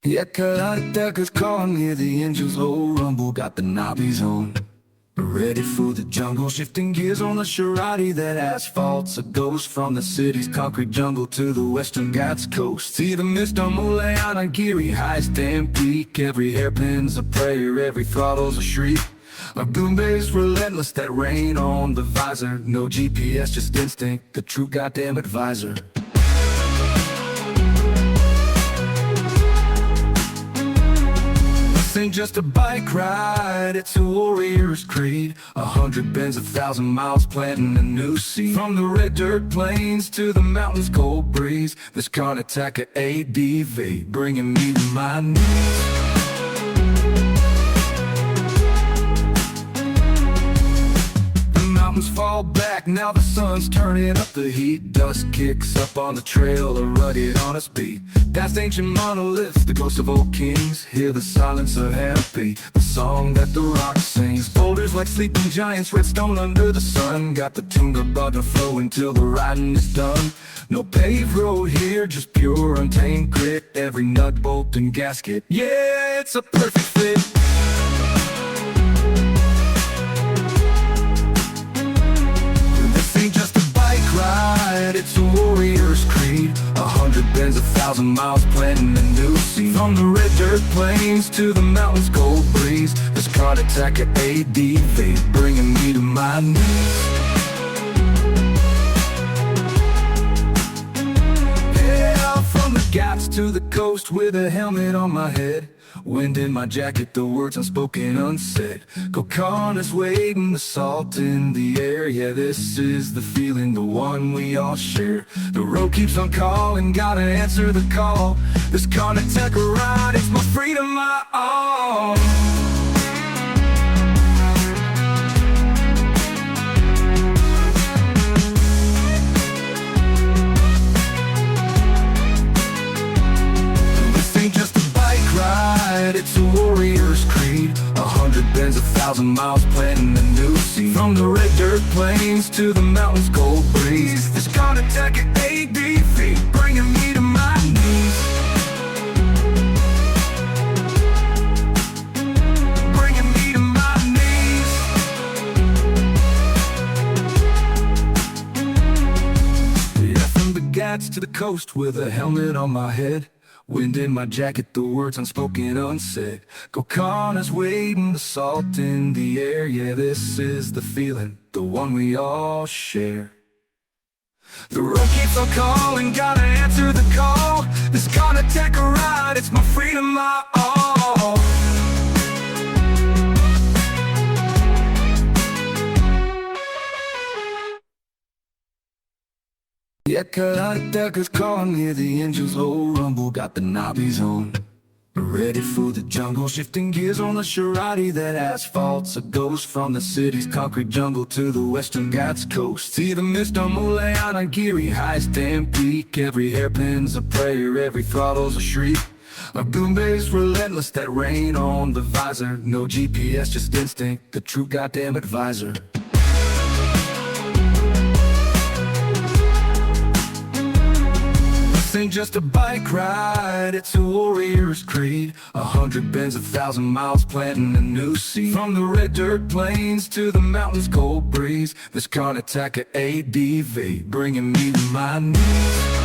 Yeah, Karnataka's calling, hear the angels low rumble, got the knobbies on. Ready for the jungle, shifting gears on the Sharati. That asphalt's a ghost from the city's concrete jungle to the western Ghats coast. See the mist on Mullayanagiri, highest damn peak. Every hairpin's a prayer, every throttle's a shriek. Our boom bass relentless, that rain on the visor. No GPS, just instinct, the true goddamn advisor. This ain't just a bike ride, it's a warrior's creed. 100 bends, 1,000 miles, planting a new seed. From the red dirt plains to the mountains' cold breeze, this Karnataka ADV, bringing me to my knees. Mountains fall back, now the sun's turning up the heat. Dust kicks up on the trail, a rugged honest beat. That's ancient monoliths, the ghost of old kings. Hear the silence of happy, the song that the rock sings. Boulders like sleeping giants, redstone under the sun. Got the Tunga about to flow until the riding is done. No paved road here, just pure untamed grit. Every nut, bolt, and gasket, yeah, it's a perfect fit. Ride, it's a warrior's creed. 100 bends, 1,000 miles, planting a new seed. From the red dirt plains to the mountains' cold breeze, this Karnataka ADV, bringing me to my knees. Yeah, from the Ghats to the coast with a helmet on my head. Wind in my jacket, the words unspoken, unsaid. Coconus waiting, the salt in the air. Yeah, this is the feeling, the one we all share. The road keeps on calling, gotta answer the call. This Karnataka ride, it's my freedom, my all. It's a warrior's creed. 100 bends, 1,000 miles, planting a new seed. From the red dirt plains to the mountains' cold breeze, this Karnataka ADV, bringing me to my knees. Bringing me to my knees. Yeah, from the Ghats to the coast with a helmet on my head. Wind in my jacket, the words unspoken, unsaid. Coconus waiting, the salt in the air. Yeah, this is the feeling, the one we all share. The road keeps on calling, gotta answer the call. This Karnataka ride, it's my freedom, my all. Yeah, Karnataka's calling, hear the angels low rumble, got the knobbies on. Ready for the jungle, shifting gears on the Sharati. That asphalt's a ghost from the city's concrete jungle to the western Ghats coast. See the mist on Mullayanagiri, highest damn peak. Every hairpin's a prayer, every throttle's a shriek. Our boom bass relentless, that rain on the visor. No GPS, just instinct, the true goddamn advisor. This ain't just a bike ride, it's a warrior's creed. 100 bends, 1,000 miles, planting a new seed. From the red dirt plains to the mountains' cold breeze, this Karnataka ADV, bringing me to my knees.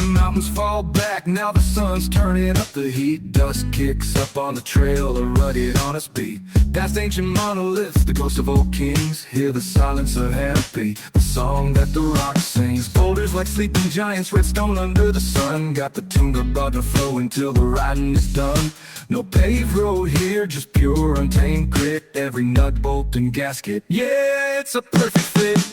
Mountains fall back, now the sun's turning up the heat. Dust kicks up on the trail, a rugged honest beat. That's ancient monoliths, the ghost of old kings. Hear the silence of happy, the song that the rock sings. Boulders like sleeping giants, redstone under the sun. Got the Tunga about to flow until the riding is done. No paved road here, just pure untamed grit. Every nut, bolt, and gasket, yeah, it's a perfect fit.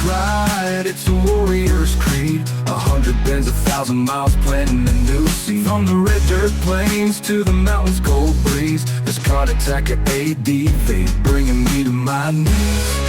Ride, it's a warrior's creed. 100 bends, 1,000 miles, planting a new seed. From the red dirt plains to the mountains' cold breeze, this Karnataka ADV, bringing me to my knees.